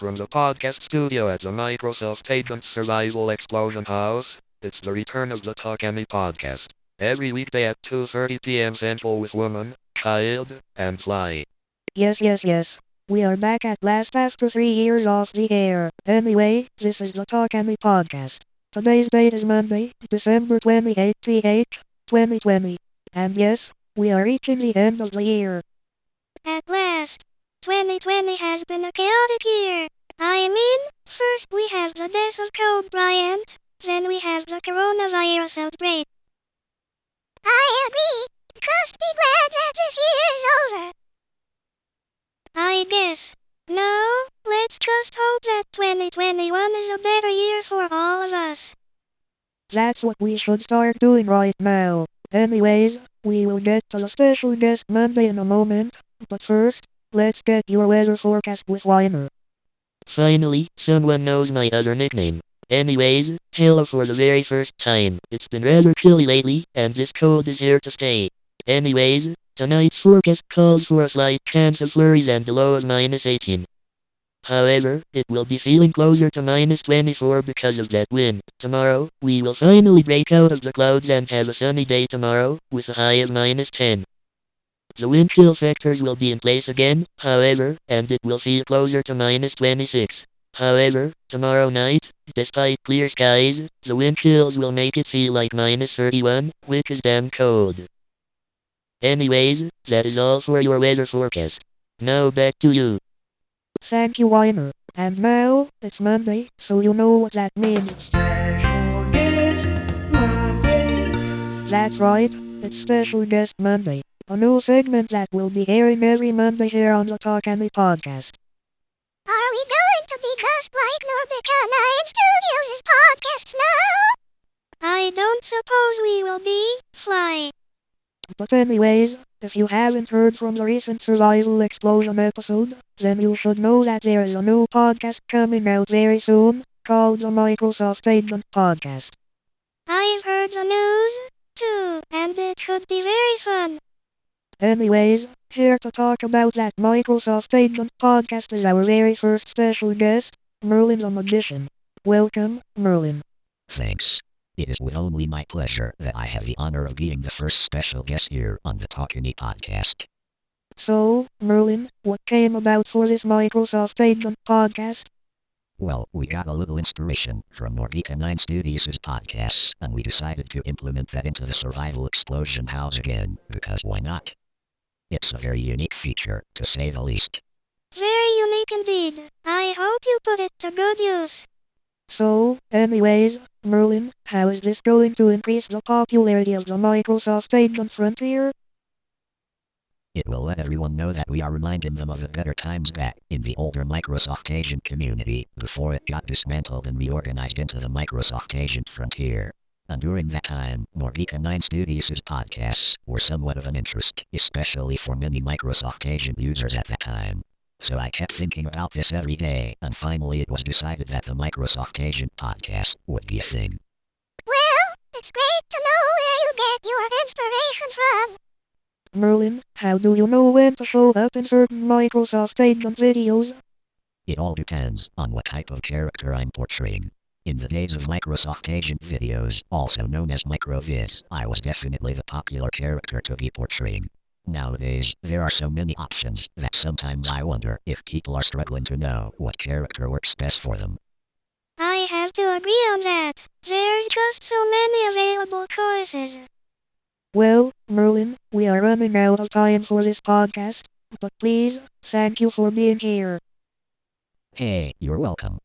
from the podcast studio at the Microsoft Agent Survival Explosion House. It's the return of the TalkAny podcast. Every weekday at 2:30 p.m. Central with Woman, Child, and Fly. Yes. We are back at last after 3 years off the air. Anyway, this is the TalkAny podcast. Today's date is Monday, December 28th, 2020. And yes, we are reaching the end of the year. At last, 2020 has been a chaotic year. I mean, first we have the death of Kobe Bryant, then we have the coronavirus outbreak. I agree. Just be glad that this year is over. I guess. No, let's just hope that 2021 is a better year for all of us. That's what we should start doing right now. Anyways, we will get to the special guest Monday in a moment, but first, let's get your weather forecast with Weiner. Finally, someone knows my other nickname. Anyways, hello for the very first time. It's been rather chilly lately, and this cold is here to stay. Anyways, tonight's forecast calls for a slight chance of flurries and a low of -18. However, it will be feeling closer to -24 because of that wind. Tomorrow, we will finally break out of the clouds and have a sunny day tomorrow, with a high of -10. The wind chill factors will be in place again, however, and it will feel closer to -26. However, tomorrow night, despite clear skies, the wind chills will make it feel like -31, which is damn cold. Anyways, that is all for your weather forecast. Now back to you. Thank you, Weiner. And now, it's Monday, so you know what that means. Special Guest Monday. That's right, it's Special Guest Monday, a new segment that will be airing every Monday here on the TalkAny podcast. Are we going to be just like Norbicana and Studios' podcasts now? I don't suppose we will be, Fly. But anyways, if you haven't heard from the recent Survival Explosion episode, then you should know that there is a new podcast coming out very soon, called the Microsoft Agent Podcast. I've heard the news, too, and it should be very fun. Anyways, here to talk about that Microsoft Agent Podcast is our very first special guest, Merlin the Magician. Welcome, Merlin. Thanks. It is with only my pleasure that I have the honor of being the first special guest here on the TalkAny podcast. So, Merlin, what came about for this Microsoft Agent Podcast? Well, we got a little inspiration from Norbicana Studios' podcasts, and we decided to implement that into the Survival Explosion House again, because why not? It's a very unique feature, to say the least. Very unique indeed. I hope you put it to good use. So, anyways, Merlin, how is this going to increase the popularity of the Microsoft Agent frontier? It will let everyone know that we are reminding them of the better times back in the older Microsoft Agent community, before it got dismantled and reorganized into the Microsoft Agent frontier. And during that time, Norbicana Studios' podcasts were somewhat of an interest, especially for many Microsoft Agent users at that time. So I kept thinking about this every day, and finally it was decided that the Microsoft Agent podcast would be a thing. Well, it's great to know where you get your inspiration from. Merlin, how do you know when to show up in certain Microsoft Agent videos? It all depends on what type of character I'm portraying. In the days of Microsoft Agent videos, also known as microvids, I was definitely the popular character to be portraying. Nowadays, there are so many options that sometimes I wonder if people are struggling to know what character works best for them. I have to agree on that. There's just so many available choices. Well, Merlin, we are running out of time for this podcast, but please, thank you for being here. Hey, you're welcome.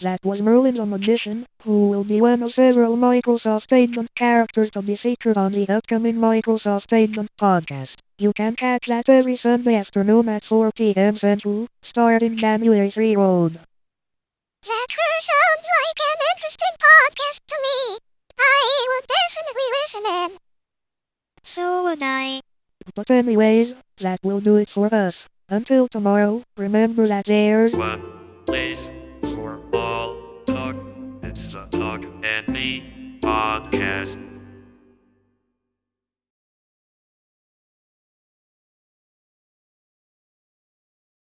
That was Merlin the Magician, who will be one of several Microsoft Agent characters to be featured on the upcoming Microsoft Agent podcast. You can catch that every Sunday afternoon at 4 p.m. Central, starting January 3 road. That sure sounds like an interesting podcast to me. I would definitely listen in. So would I. But anyways, that will do it for us. Until tomorrow, remember that there's one place for all talk. It's the TalkAny podcast.